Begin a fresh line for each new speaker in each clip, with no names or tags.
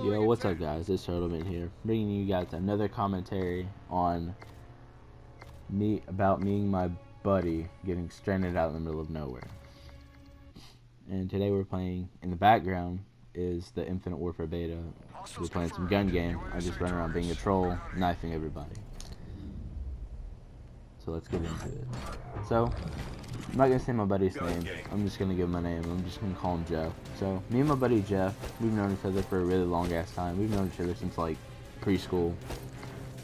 Yo, what's up guys, it's Turtleman here, bringing you guys another commentary on me and my buddy getting stranded out in the middle of nowhere. And today we're playing, in the background is the Infinite Warfare beta. We're playing some gun game. I just run around being a troll, knifing everybody. So let's get into it. So, I'm not gonna say my buddy's name, I'm just gonna give him my name. I'm just gonna call him Jeff. So, me and my buddy Jeff, we've known each other for a really long ass time. We've known each other since like preschool.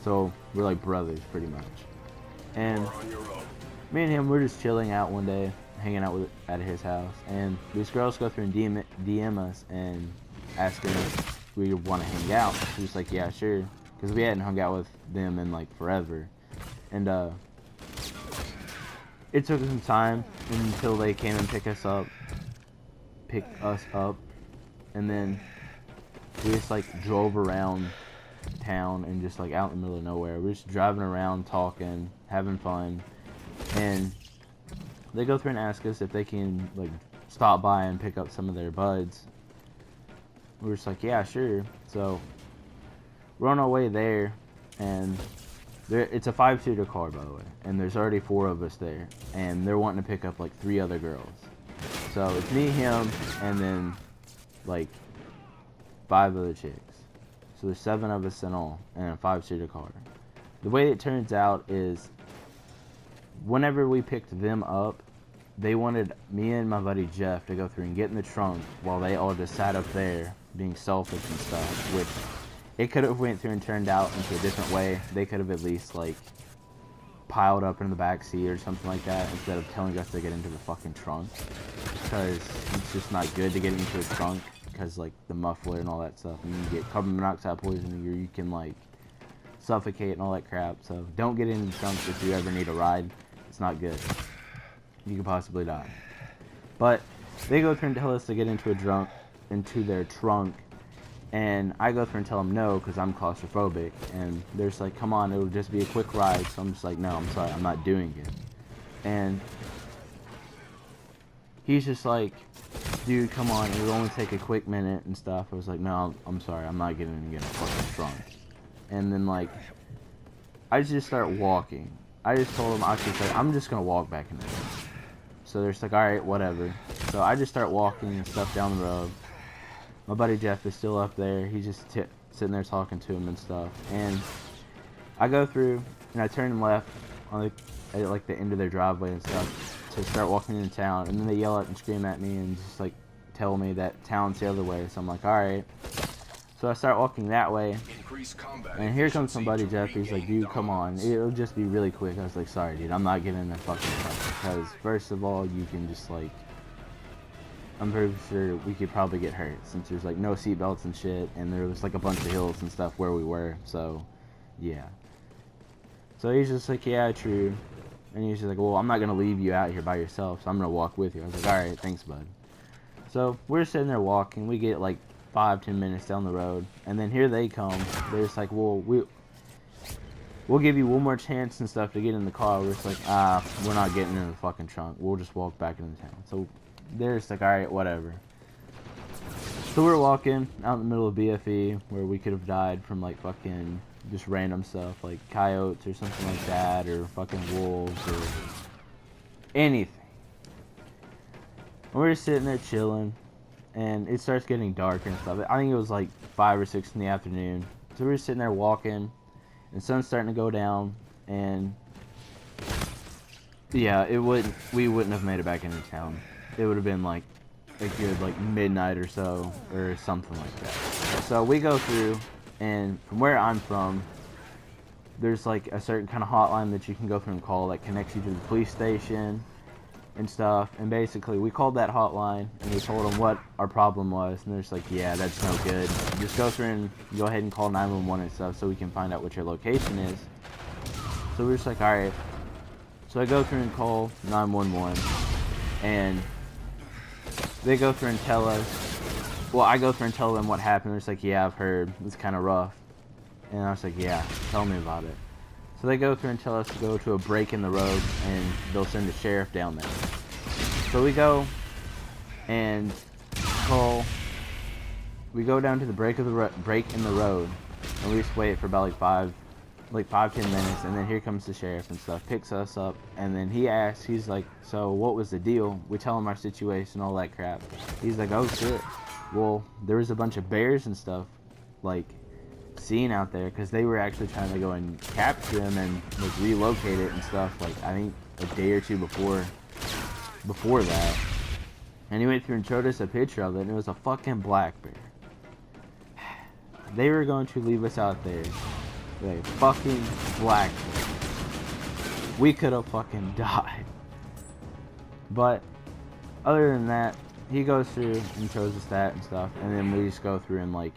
So, we're like brothers pretty much. And me and him, we're just chilling out one day, hanging out at his house. And these girls go through and DM us and ask us if we want to hang out. We're just like, yeah, sure. Because we hadn't hung out with them in like forever. And, it took some time until they came and picked us up, and then we just like drove around town and just like out in the middle of nowhere. We're just driving around, talking, having fun, and they go through and ask us if they can like stop by and pick up some of their buds. We're just like, yeah, sure. So we're on our way there, and it's a 5-seater car, by the way, and there's already 4 of us there, and they're wanting to pick up like 3 other girls. So it's me, him, and then like 5 other chicks. So there's 7 of us in all, in a 5-seater car. The way it turns out is, whenever we picked them up, they wanted me and my buddy Jeff to go through and get in the trunk while they all just sat up there being selfish and stuff, which it could have went through and turned out into a different way. They could have at least like piled up in the back seat or something like that instead of telling us to get into the fucking trunk, because it's just not good to get into a trunk because like the muffler and all that stuff, and you get carbon monoxide poisoning, or you can like suffocate and all that crap. So don't get in the trunk if you ever need a ride. It's not good. You could possibly die. But they go through and tell us to get into their trunk. And I go through and tell them no, because I'm claustrophobic. And they're just like, come on, it'll just be a quick ride. So I'm just like, no, I'm sorry, I'm not doing it. And he's just like, dude, come on, it'll only take a quick minute and stuff. I was like, no, I'm sorry, I'm not getting in a fucking trunk. And then like, I just start walking. I just told him, I'm just going to walk back in there. So they're just like, alright, whatever. So I just start walking and stuff down the road. My buddy Jeff is still up there. He's just sitting there talking to him and stuff. And I go through and I turn left on at like the end of their driveway and stuff to start walking into town. And then they yell at and scream at me and just like tell me that town's the other way. So I'm like, alright. So I start walking that way. And here comes somebody, Jeff. He's like, dude, come on. It'll just be really quick. I was like, sorry, dude. I'm not getting in that fucking truck. Because first of all, you can just like, I'm pretty sure we could probably get hurt since there's like no seatbelts and shit, and there was like a bunch of hills and stuff where we were, so yeah. So he's just like, yeah, true. And he's just like, well, I'm not gonna leave you out here by yourself, so I'm gonna walk with you. I was like, alright, thanks, bud. So we're sitting there walking, we get like 5-10 minutes down the road, and then here they come. They're just like, well, we'll give you one more chance and stuff to get in the car. We're just like, we're not getting in the fucking trunk, we'll just walk back into town. So they're just like, alright, whatever. So we're walking out in the middle of BFE, where we could have died from like fucking just random stuff, like coyotes or something like that, or fucking wolves, or anything. And we're just sitting there chilling, and it starts getting darker and stuff. I think it was like 5 or 6 in the afternoon. So we're just sitting there walking, and the sun's starting to go down, and yeah, we wouldn't have made it back into town. It would have been like a good like midnight or so, or something like that. So we go through, and from where I'm from, there's like a certain kind of hotline that you can go through and call that connects you to the police station and stuff. And basically we called that hotline and we told them what our problem was, and they're just like, yeah, that's no good, just go through and go ahead and call 911 and stuff so we can find out what your location is. So we're just like, alright. So I go through and call 911, and they go through and tell us, well, I go through and tell them what happened. They're just like, yeah, I've heard, it's kind of rough. And I was like, yeah, tell me about it. So they go through and tell us to go to a break in the road, and they'll send a sheriff down there. So we go and call we go down to the break in the road, and we just wait for about like 5-10 minutes, and then here comes the sheriff and stuff, picks us up, and then he asks, he's like, so what was the deal? We tell him our situation, all that crap. He's like, oh shit, well, there was a bunch of bears and stuff, like, seen out there, because they were actually trying to go and capture him and like relocate it and stuff, like, I think a day or two before that. And he went through and showed us a picture of it, and it was a fucking black bear. They were going to leave us out there with a fucking black bear. We could have fucking died. But other than that, he goes through and shows us that and stuff, and then we just go through and like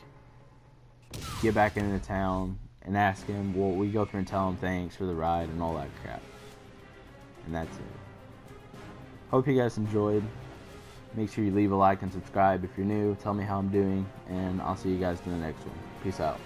get back into town and ask him. Well, we go through and tell him thanks for the ride and all that crap. And that's it. Hope you guys enjoyed. Make sure you leave a like and subscribe if you're new. Tell me how I'm doing, and I'll see you guys in the next one. Peace out.